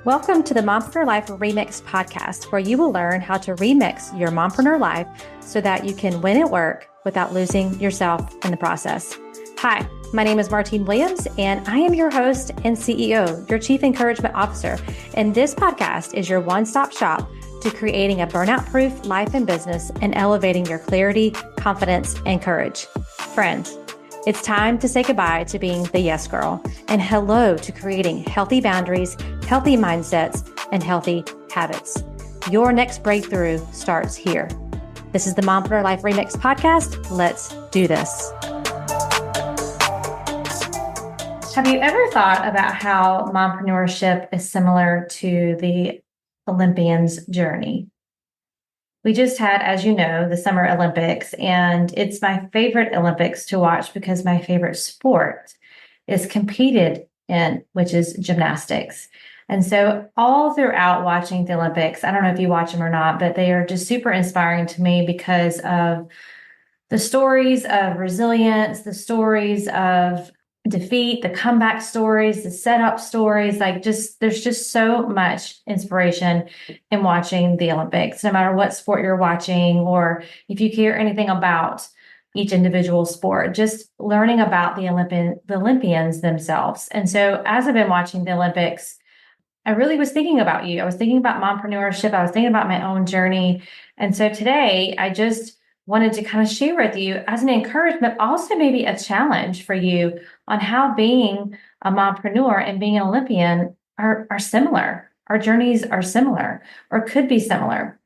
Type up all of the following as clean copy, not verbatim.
Welcome to the Mompreneur Life Remix podcast, where you will learn how to remix your mompreneur life so that you can win at work without losing yourself in the process. Hi, my name is Martine Williams, and I am your host and CEO, your Chief Encouragement Officer. And this podcast is your one-stop shop to creating a burnout-proof life and business and elevating your clarity, confidence, and courage. Friends, it's time to say goodbye to being the yes girl and hello to creating healthy boundaries, healthy mindsets, and healthy habits. Your next breakthrough starts here. This is the Mompreneur Life Remix podcast. Let's do this. Have you ever thought about how mompreneurship is similar to the Olympians' journey? We just had, as you know, the Summer Olympics, and it's my favorite Olympics to watch because my favorite sport is competed in, which is gymnastics. And so all throughout watching the Olympics, I don't know if you watch them or not, but they are just super inspiring to me because of the stories of resilience, the stories of defeat, the comeback stories, the setup stories, there's just so much inspiration in watching the Olympics, no matter what sport you're watching, or if you care anything about each individual sport, just learning about the Olympians themselves. And so as I've been watching the Olympics, I really was thinking about you. I was thinking about mompreneurship. I was thinking about my own journey. And so today I just wanted to kind of share with you as an encouragement, also maybe a challenge for you on how being a mompreneur and being an Olympian are similar. Our journeys are similar or could be similar.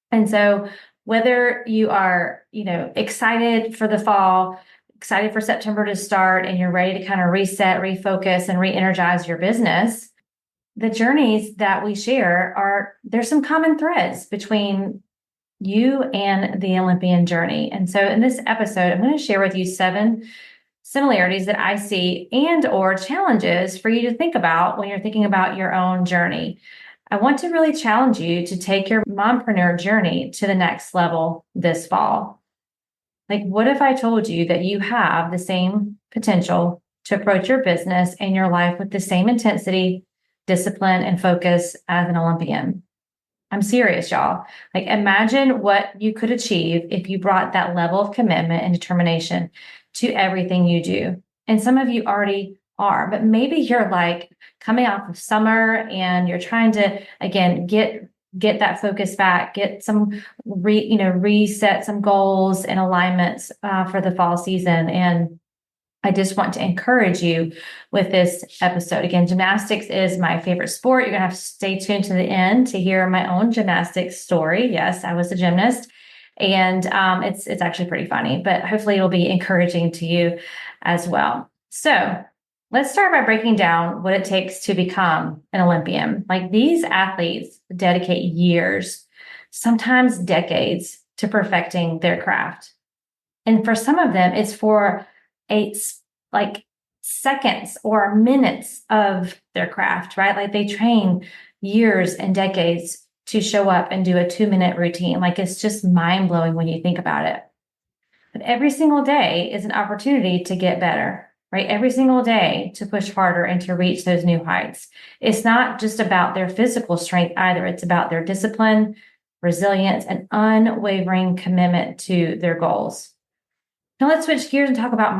And so whether you are, excited for the fall, excited for September to start, and you're ready to kind of reset, refocus, and re-energize your business, the journeys that we share there's some common threads between you and the Olympian journey. And so in this episode, I'm going to share with you 7 similarities that I see and or challenges for you to think about when you're thinking about your own journey. I want to really challenge you to take your mompreneur journey to the next level this fall. Like, what if I told you that you have the same potential to approach your business and your life with the same intensity, discipline, and focus as an Olympian? I'm serious, y'all. Like, imagine what you could achieve if you brought that level of commitment and determination to everything you do. And some of you already are, but maybe you're like coming off of summer and you're trying to, again, get that focus back, get some, reset some goals and alignments for the fall season. And I just want to encourage you with this episode. Again, gymnastics is my favorite sport. You're going to have to stay tuned to the end to hear my own gymnastics story. Yes, I was a gymnast, and it's actually pretty funny, but hopefully it'll be encouraging to you as well. So let's start by breaking down what it takes to become an Olympian. Like, these athletes dedicate years, sometimes decades, to perfecting their craft. And for some of them, it's for seconds or minutes of their craft, right? Like, they train years and decades to show up and do a 2-minute routine. Like, it's just mind blowing when you think about it. But every single day is an opportunity to get better, right? Every single day to push harder and to reach those new heights. It's not just about their physical strength either. It's about their discipline, resilience, and unwavering commitment to their goals. Now let's switch gears and talk about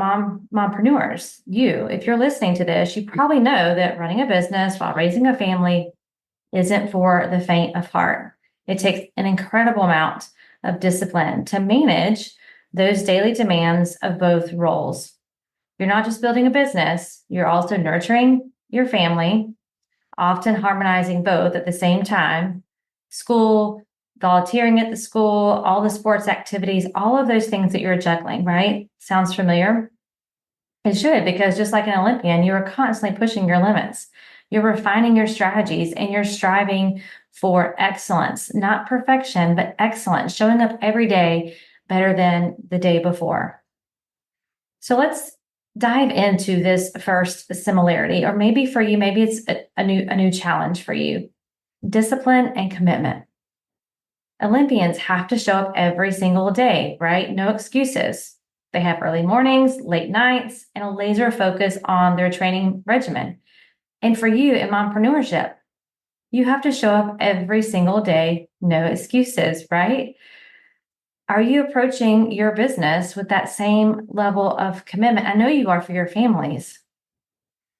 mompreneurs. If you're listening to this, you probably know that running a business while raising a family isn't for the faint of heart. It takes an incredible amount of discipline to manage those daily demands of both roles. You're not just building a business, you're also nurturing your family, often harmonizing both at the same time. School, volunteering at the school, all the sports activities, all of those things that you're juggling, right? Sounds familiar? It should, because just like an Olympian, you are constantly pushing your limits. You're refining your strategies and you're striving for excellence, not perfection, but excellence, showing up every day better than the day before. So let's dive into this first similarity, or maybe for you, maybe it's a new challenge for you. Discipline and commitment. Olympians have to show up every single day, right? No excuses. They have early mornings, late nights, and a laser focus on their training regimen. And for you in mompreneurship, You have to show up every single day, no excuses, right? Are you approaching your business with that same level of commitment? I know you are for your families.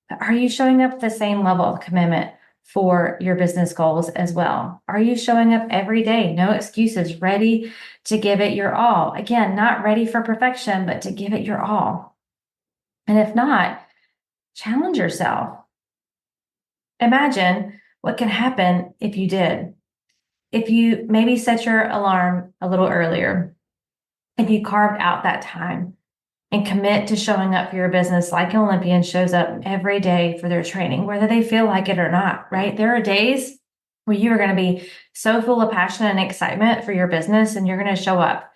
But are you showing up with the same level of commitment for your business goals as well? Are you showing up every day, no excuses, ready to give it your all? Again, not ready for perfection, but to give it your all. And if not, challenge yourself. Imagine what can happen if you did. If you maybe set your alarm a little earlier, if you carved out that time and commit to showing up for your business like an Olympian shows up every day for their training, whether they feel like it or not, right? There are days where you are going to be so full of passion and excitement for your business and you're going to show up.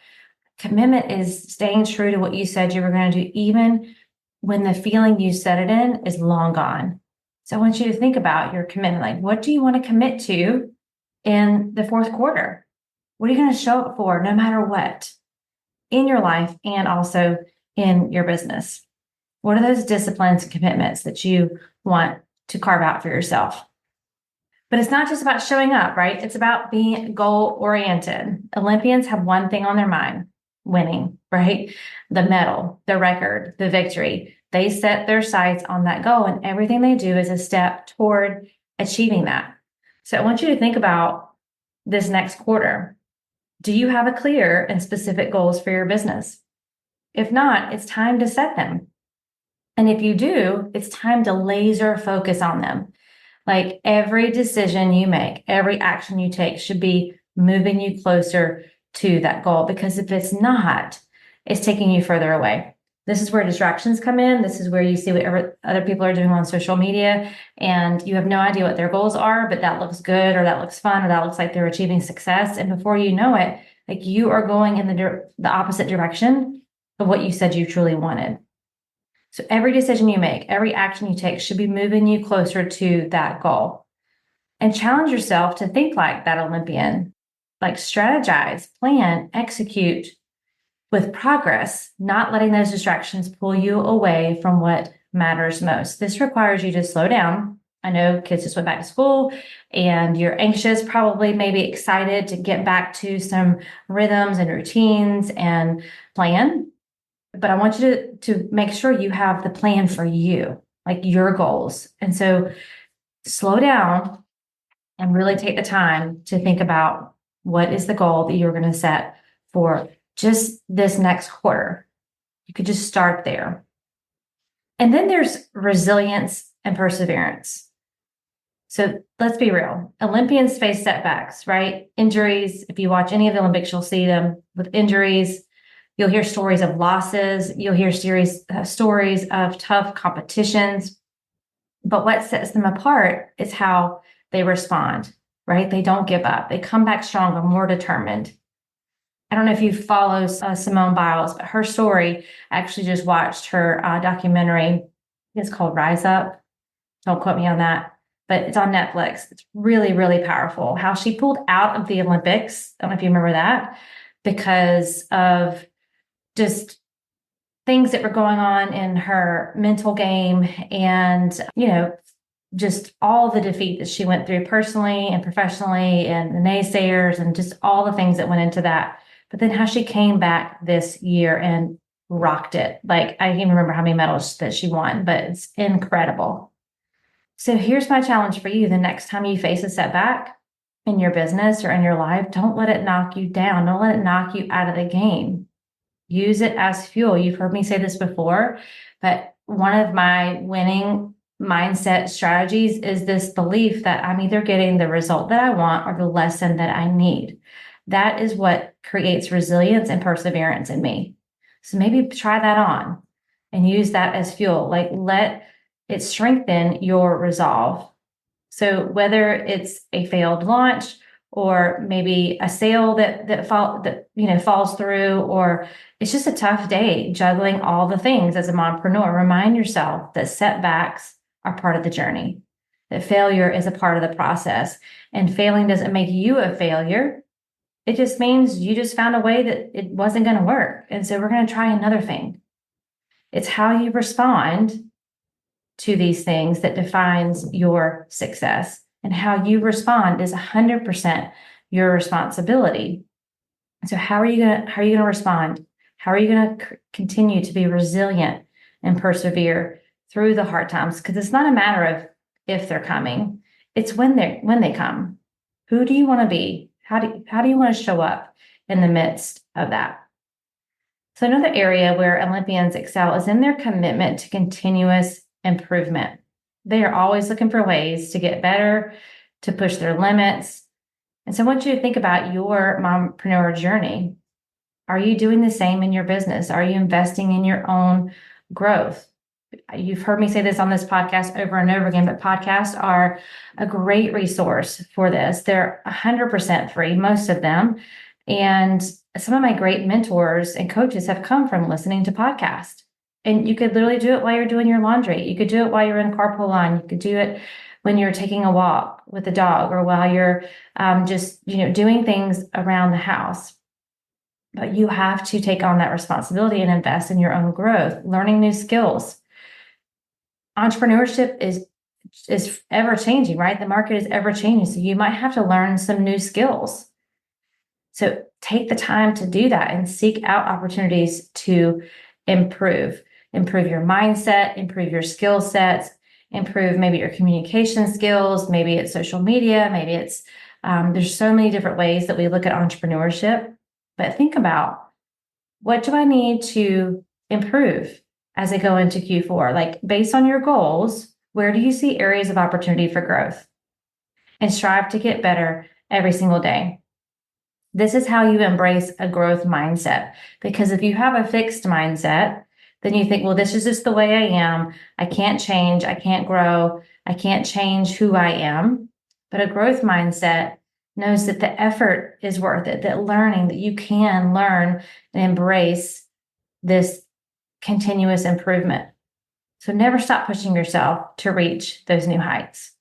Commitment is staying true to what you said you were going to do, even when the feeling you set it in is long gone. So I want you to think about your commitment. Like, what do you want to commit to in the fourth quarter? What are you going to show up for no matter what in your life and also in your business? What are those disciplines and commitments that you want to carve out for yourself? But it's not just about showing up, right? It's about being goal oriented. Olympians have one thing on their mind: winning, right? The medal, the record, the victory. They set their sights on that goal, and everything they do is a step toward achieving that. So I want you to think about this next quarter. Do you have a clear and specific goals for your business? If not, it's time to set them. And if you do, it's time to laser focus on them. Like, every decision you make, every action you take should be moving you closer to that goal, because if it's not, it's taking you further away. This is where distractions come in. This is where you see what other people are doing on social media, and you have no idea what their goals are, but that looks good, or that looks fun, or that looks like they're achieving success. And before you know it, like, you are going in the opposite direction of what you said you truly wanted. So every decision you make, every action you take should be moving you closer to that goal. And challenge yourself to think like that Olympian, like strategize, plan, execute with progress, not letting those distractions pull you away from what matters most. This requires you to slow down. I know kids just went back to school and you're anxious, probably maybe excited to get back to some rhythms and routines and plan. But I want you to make sure you have the plan for you, like your goals. And so slow down and really take the time to think about what is the goal that you're going to set for just this next quarter. You could just start there. And then there's resilience and perseverance. So let's be real. Olympians face setbacks, right? Injuries. If you watch any of the Olympics, you'll see them with injuries. You'll hear stories of losses. You'll hear stories of tough competitions. But what sets them apart is how they respond, right? They don't give up. They come back stronger, more determined. I don't know if you follow Simone Biles, but her story, I actually just watched her documentary. It's called Rise Up. Don't quote me on that, but it's on Netflix. It's really, really powerful. How she pulled out of the Olympics. I don't know if you remember that, because of just things that were going on in her mental game and, just all the defeat that she went through personally and professionally, and the naysayers and just all the things that went into that. But then how she came back this year and rocked it. Like, I can't even remember how many medals that she won, but it's incredible. So here's my challenge for you. The next time you face a setback in your business or in your life, don't let it knock you down. Don't let it knock you out of the game. Use it as fuel. You've heard me say this before, but one of my winning mindset strategies is this belief that I'm either getting the result that I want or the lesson that I need. That is what creates resilience and perseverance in me. So maybe try that on and use that as fuel. Like, let it strengthen your resolve. So whether it's a failed launch, or maybe a sale that falls through, or it's just a tough day juggling all the things as a mompreneur, remind yourself that setbacks are part of the journey, that failure is a part of the process, and failing doesn't make you a failure. It just means you just found a way that it wasn't going to work. And so we're going to try another thing. It's how you respond to these things that defines your success. And how you respond is 100% your responsibility. So how are you going to respond? How are you going to continue to be resilient and persevere through the hard times? Because it's not a matter of if they're coming, it's when they come. Who do you want to be? How do you want to show up in the midst of that? So another area where Olympians excel is in their commitment to continuous improvement. They are always looking for ways to get better, to push their limits. And so I want you to think about your mompreneur journey. Are you doing the same in your business? Are you investing in your own growth? You've heard me say this on this podcast over and over again, but podcasts are a great resource for this. They're 100% free, most of them. And some of my great mentors and coaches have come from listening to podcasts. And you could literally do it while you're doing your laundry. You could do it while you're in carpool line. You could do it when you're taking a walk with the dog, or while you're just doing things around the house. But you have to take on that responsibility and invest in your own growth, learning new skills. Entrepreneurship is ever changing, right? The market is ever changing. So you might have to learn some new skills. So take the time to do that and seek out opportunities to improve your mindset, improve your skill sets, improve maybe your communication skills. Maybe it's social media. Maybe it's, there's so many different ways that we look at entrepreneurship, but think about, what do I need to improve as I go into Q4? Like, based on your goals, where do you see areas of opportunity for growth? And strive to get better every single day. This is how you embrace a growth mindset. Because if you have a fixed mindset, then you think, well, this is just the way I am. I can't change. I can't grow. I can't change who I am. But a growth mindset knows that the effort is worth it, that learning, that you can learn and embrace this continuous improvement. So never stop pushing yourself to reach those new heights.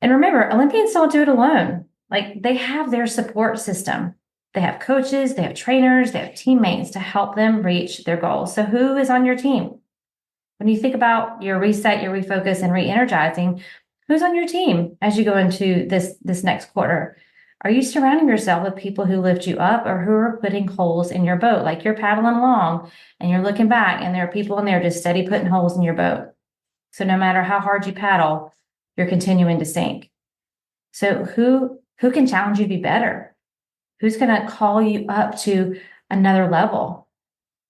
And remember, Olympians don't do it alone. Like, they have their support system. They have coaches, they have trainers, they have teammates to help them reach their goals. So who is on your team? When you think about your reset, your refocus, and re-energizing, who's on your team as you go into this next quarter? Are you surrounding yourself with people who lift you up, or who are putting holes in your boat? Like, you're paddling along and you're looking back, and there are people in there just steady putting holes in your boat. So no matter how hard you paddle, you're continuing to sink. So who can challenge you to be better? Who's going to call you up to another level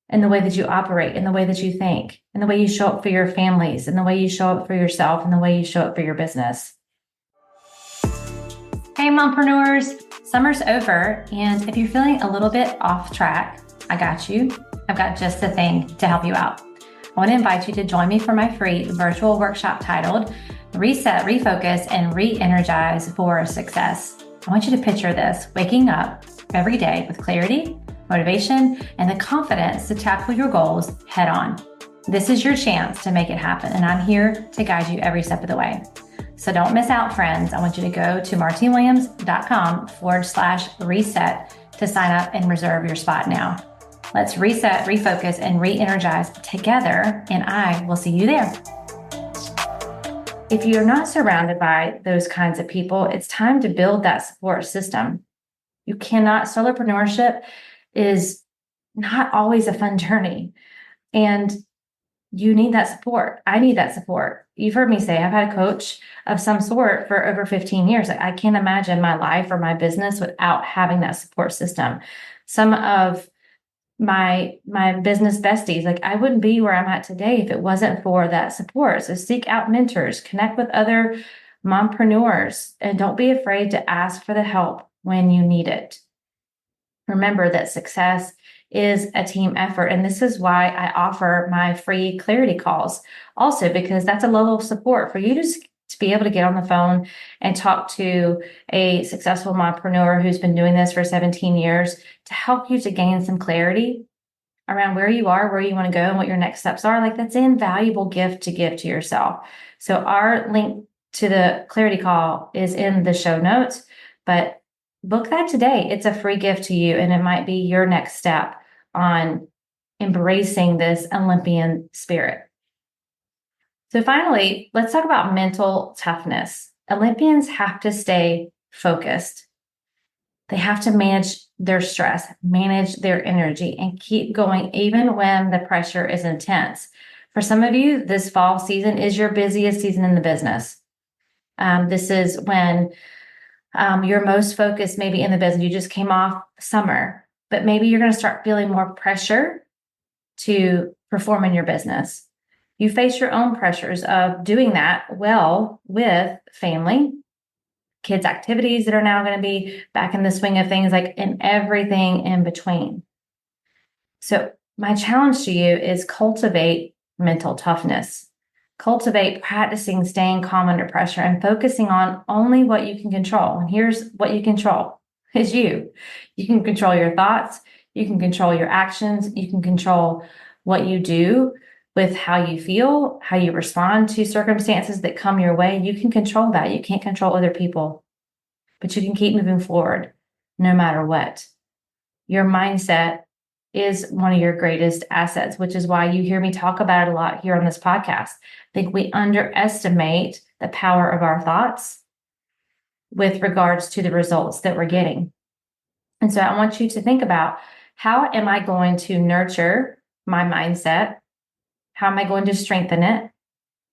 in the way that you operate, in the way that you think, in the way you show up for your families, in the way you show up for yourself, in the way you show up for your business? Hey, mompreneurs, summer's over, and if you're feeling a little bit off track, I got you. I've got just the thing to help you out. I want to invite you to join me for my free virtual workshop titled Reset, Refocus, and Re-Energize for Success. I want you to picture this: waking up every day with clarity, motivation, and the confidence to tackle your goals head on. This is your chance to make it happen, and I'm here to guide you every step of the way. So don't miss out, friends. I want you to go to martinewilliams.com/reset to sign up and reserve your spot now. Let's reset, refocus, and re-energize together, and I will see you there. If you're not surrounded by those kinds of people, it's time to build that support system. You cannot, solopreneurship is not always a fun journey, and you need that support. I need that support. You've heard me say I've had a coach of some sort for over 15 years. I can't imagine my life or my business without having that support system. Some of my business besties, like, I wouldn't be where I'm at today if it wasn't for that support. So seek out mentors, connect with other mompreneurs, and don't be afraid to ask for the help when you need it. Remember that success is a team effort. And this is why I offer my free clarity calls also, because that's a level of support for you to be able to get on the phone and talk to a successful mompreneur who's been doing this for 17 years to help you to gain some clarity around where you are, where you want to go, and what your next steps are. Like, that's an invaluable gift to give to yourself. So our link to the clarity call is in the show notes, but book that today. It's a free gift to you, and it might be your next step on embracing this Olympian spirit. So finally, let's talk about mental toughness. Olympians have to stay focused. They have to manage their stress, manage their energy, and keep going even when the pressure is intense. For some of you, this fall season is your busiest season in the business. This is when you're most focused maybe in the business. You just came off summer, but maybe you're going to start feeling more pressure to perform in your business. You face your own pressures of doing that well with family, kids' activities that are now going to be back in the swing of things, like and everything in between. So my challenge to you is cultivate mental toughness. Cultivate practicing staying calm under pressure and focusing on only what you can control. And here's what you control is you. You can control your thoughts. You can control your actions. You can control what you do with how you feel, how you respond to circumstances that come your way. You can control that. You can't control other people, but you can keep moving forward no matter what. Your mindset is one of your greatest assets, which is why you hear me talk about it a lot here on this podcast. I think we underestimate the power of our thoughts with regards to the results that we're getting. And so I want you to think about, how am I going to nurture my mindset? How am I going to strengthen it?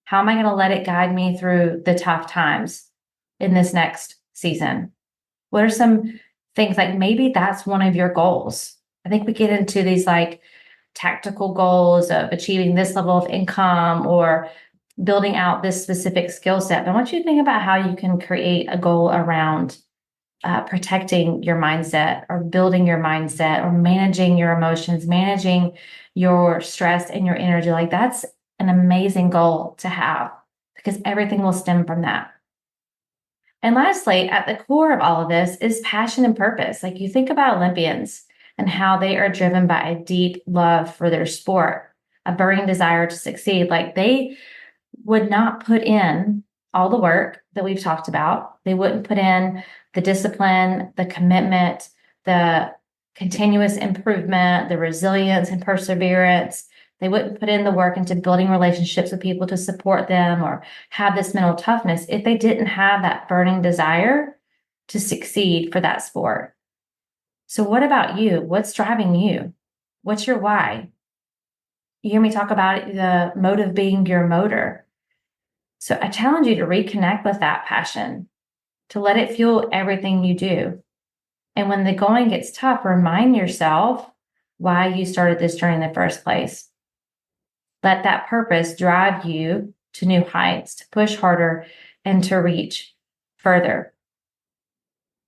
How am I going to let it guide me through the tough times in this next season? What are some things, like maybe that's one of your goals? I think we get into these like tactical goals of achieving this level of income or building out this specific skill set. But I want you to think about how you can create a goal around protecting your mindset or building your mindset or managing your emotions, managing your stress and your energy. Like that's an amazing goal to have because everything will stem from that. And lastly, at the core of all of this is passion and purpose. Like you think about Olympians and how they are driven by a deep love for their sport, a burning desire to succeed. Like they would not put in all the work that we've talked about. They wouldn't put in the discipline, the commitment, the continuous improvement, the resilience and perseverance. They wouldn't put in the work into building relationships with people to support them or have this mental toughness if they didn't have that burning desire to succeed for that sport. So what about you? What's driving you? What's your why? You hear me talk about it, the motive being your motor. So I challenge you to reconnect with that passion, to let it fuel everything you do. And when the going gets tough, remind yourself why you started this journey in the first place. Let that purpose drive you to new heights, to push harder and to reach further.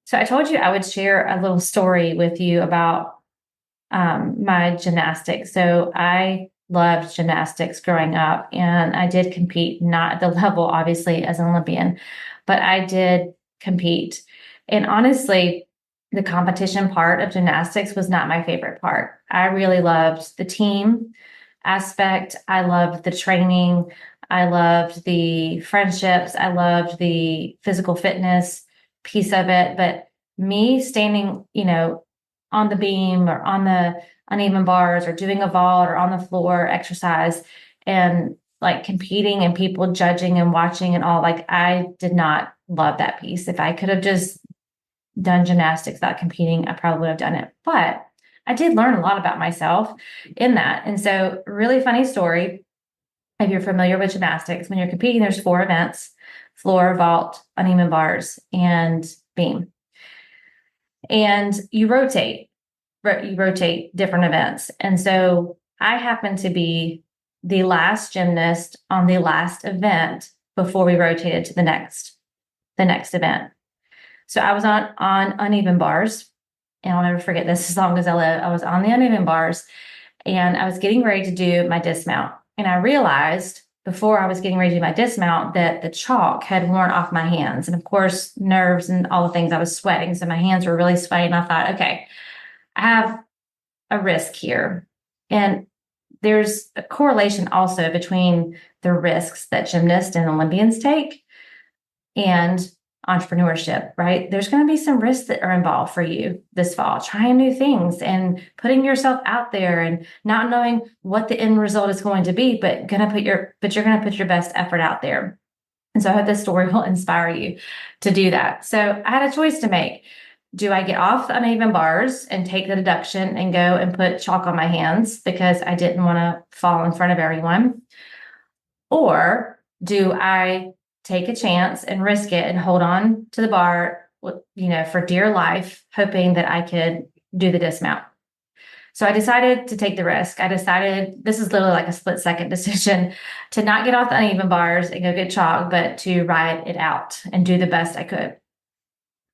So I told you I would share a little story with you about my gymnastics. So I loved gymnastics growing up, and I did compete, not at the level, obviously, as an Olympian, but I did compete. And honestly, the competition part of gymnastics was not my favorite part. I really loved the team aspect. I loved the training. I loved the friendships. I loved the physical fitness piece of it. But me standing, on the beam or on the uneven bars or doing a vault or on the floor exercise and like competing and people judging and watching and all, like I did not love that piece. If I could have just done gymnastics without competing, I probably would have done it. But I did learn a lot about myself in that. And so really funny story. If you're familiar with gymnastics, when you're competing, there's 4 events: floor, vault, uneven bars, and beam. And you rotate different events. And so I happened to be the last gymnast on the last event before we rotated to the next event. So I was on uneven bars, and I'll never forget this as long as I live. I was on the uneven bars, and I was getting ready to do my dismount. And I realized before I was getting ready to do my dismount that the chalk had worn off my hands. And of course, nerves and all the things, I was sweating. So my hands were really sweaty. And I thought, okay, I have a risk here. And there's a correlation also between the risks that gymnasts and Olympians take and entrepreneurship, right? There's going to be some risks that are involved for you this fall, trying new things and putting yourself out there and not knowing what the end result is going to be, but you're going to put your best effort out there. And so I hope this story will inspire you to do that. So I had a choice to make. Do I get off the uneven bars and take the deduction and go and put chalk on my hands because I didn't want to fall in front of everyone? Or do I take a chance and risk it and hold on to the bar, for dear life, hoping that I could do the dismount? So I decided to take the risk. I decided, this is literally like a split-second decision, to not get off the uneven bars and go get chalk, but to ride it out and do the best I could.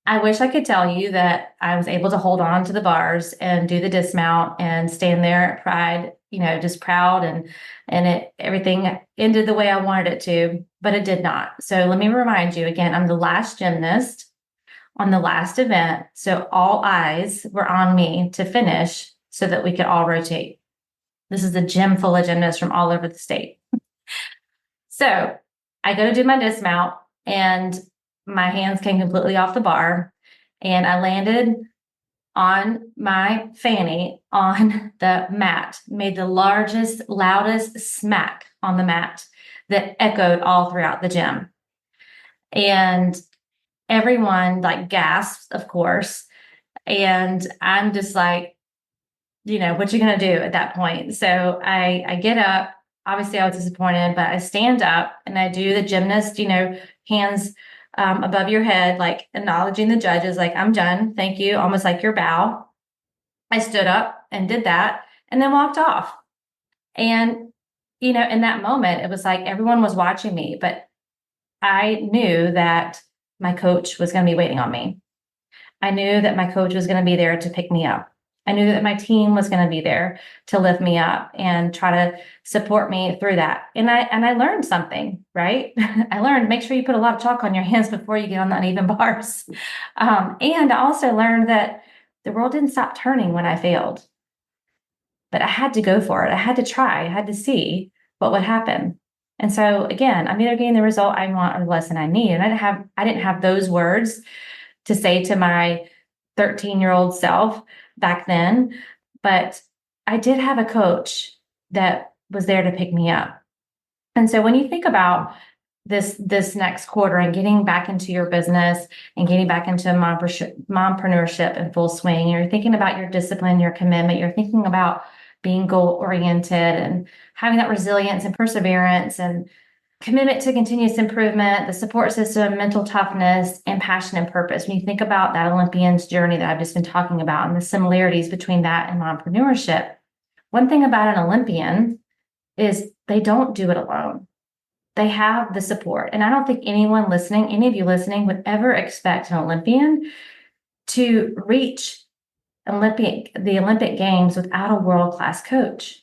I wish I could tell you that I was able to hold on to the bars and do the dismount and stand there at pride, just proud, and everything ended the way I wanted it to, but it did not. So let me remind you again, I'm the last gymnast on the last event. So all eyes were on me to finish so that we could all rotate. This is a gym full of gymnasts from all over the state. So I go to do my dismount and my hands came completely off the bar and I landed on my fanny on the mat, made the largest, loudest smack on the mat that echoed all throughout the gym. And everyone gasps, of course. And I'm just like, what you going to do at that point? So I get up. Obviously, I was disappointed, but I stand up and I do the gymnast, hands above your head, like acknowledging the judges, like, I'm done. Thank you. Almost like your bow. I stood up and did that and then walked off. And, in that moment, it was like everyone was watching me, but I knew that my coach was going to be waiting on me. I knew that my coach was going to be there to pick me up. I knew that my team was going to be there to lift me up and try to support me through that. And I learned something, right? I learned, make sure you put a lot of chalk on your hands before you get on the uneven bars. And I also learned that the world didn't stop turning when I failed, but I had to go for it. I had to try. I had to see what would happen. And so again, I'm either getting the result I want or the lesson I need. And I didn't have those words to say to my 13-year-old self back then, but I did have a coach that was there to pick me up. And so when you think about this next quarter and getting back into your business and getting back into mompreneurship in full swing, you're thinking about your discipline, your commitment, you're thinking about being goal-oriented and having that resilience and perseverance and commitment to continuous improvement, the support system, mental toughness, and passion and purpose. When you think about that Olympian's journey that I've just been talking about and the similarities between that and mompreneurship, one thing about an Olympian is they don't do it alone. They have the support. And I don't think anyone listening, any of you listening, would ever expect an Olympian to reach the Olympic Games without a world-class coach.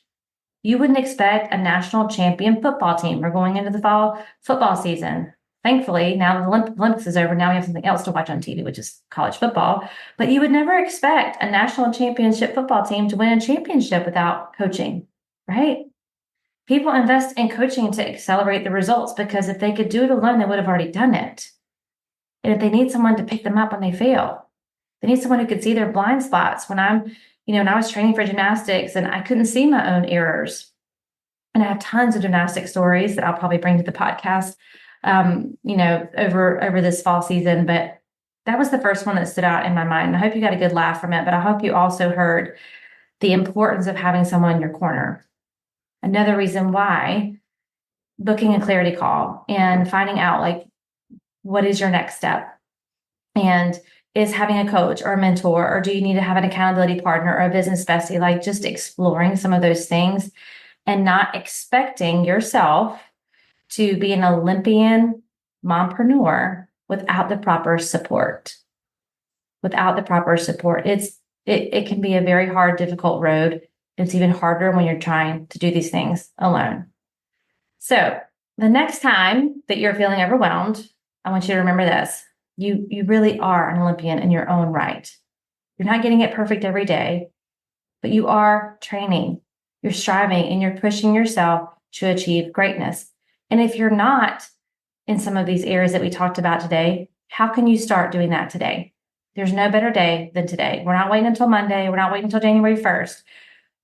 You wouldn't expect a national champion football team. We're going into the fall football season. Thankfully, now the Olympics is over. Now we have something else to watch on TV, which is college football. But you would never expect a national championship football team to win a championship without coaching, right? People invest in coaching to accelerate the results because if they could do it alone, they would have already done it. And if they need someone to pick them up when they fail, they need someone who could see their blind spots. When I was training for gymnastics and I couldn't see my own errors. And I have tons of gymnastic stories that I'll probably bring to the podcast, over this fall season. But that was the first one that stood out in my mind. I hope you got a good laugh from it, but I hope you also heard the importance of having someone in your corner. Another reason why booking a clarity call and finding out what is your next step, and is having a coach or a mentor, or do you need to have an accountability partner or a business bestie, just exploring some of those things and not expecting yourself to be an Olympian mompreneur without the proper support. Without the proper support, it can be a very hard, difficult road. It's even harder when you're trying to do these things alone. So the next time that you're feeling overwhelmed, I want you to remember this. You really are an Olympian in your own right. You're not getting it perfect every day, but you are training, you're striving, and you're pushing yourself to achieve greatness. And if you're not in some of these areas that we talked about today, how can you start doing that today? There's no better day than today. We're not waiting until Monday. We're not waiting until January 1st.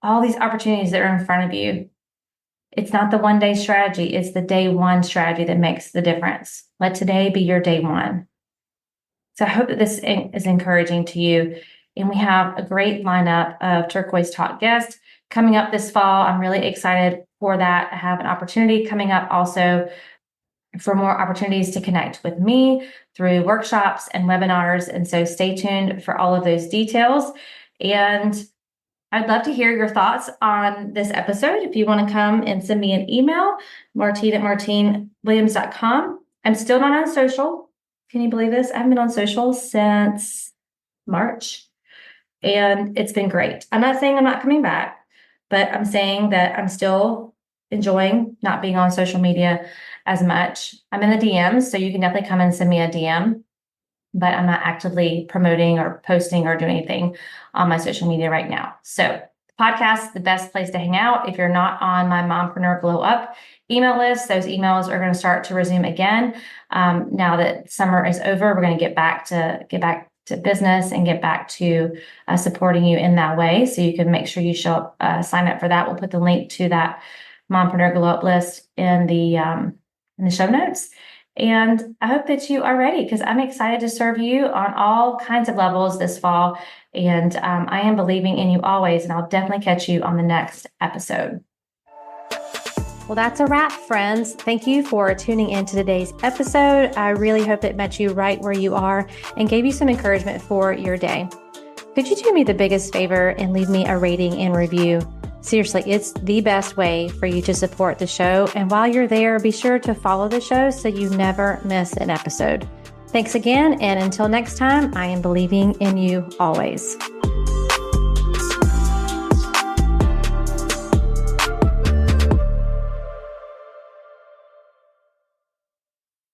All these opportunities that are in front of you. It's not the one day strategy. It's the day one strategy that makes the difference. Let today be your day one. So I hope that this is encouraging to you. And we have a great lineup of Turquoise Talk guests coming up this fall. I'm really excited for that. I have an opportunity coming up also for more opportunities to connect with me through workshops and webinars. And so stay tuned for all of those details. And I'd love to hear your thoughts on this episode. If you want to come and send me an email, martine@martinewilliams.com. I'm still not on social. Can you believe this? I haven't been on social since March, and it's been great. I'm not saying I'm not coming back, but I'm saying that I'm still enjoying not being on social media as much. I'm in the DMs, so you can definitely come and send me a DM, but I'm not actively promoting or posting or doing anything on my social media right now. So the podcast is the best place to hang out. If you're not on my Mompreneur Glow Up email list, those emails are going to start to resume again. Now that summer is over, we're going to get back to business and get back to supporting you in that way. So you can make sure you sign up for that. We'll put the link to that Mompreneur Glow Up list in the show notes. And I hope that you are ready, because I'm excited to serve you on all kinds of levels this fall. And I am believing in you always, and I'll definitely catch you on the next episode. Well, that's a wrap, friends. Thank you for tuning in to today's episode. I really hope it met you right where you are and gave you some encouragement for your day. Could you do me the biggest favor and leave me a rating and review? Seriously, it's the best way for you to support the show. And while you're there, be sure to follow the show so you never miss an episode. Thanks again. And until next time, I am believing in you always.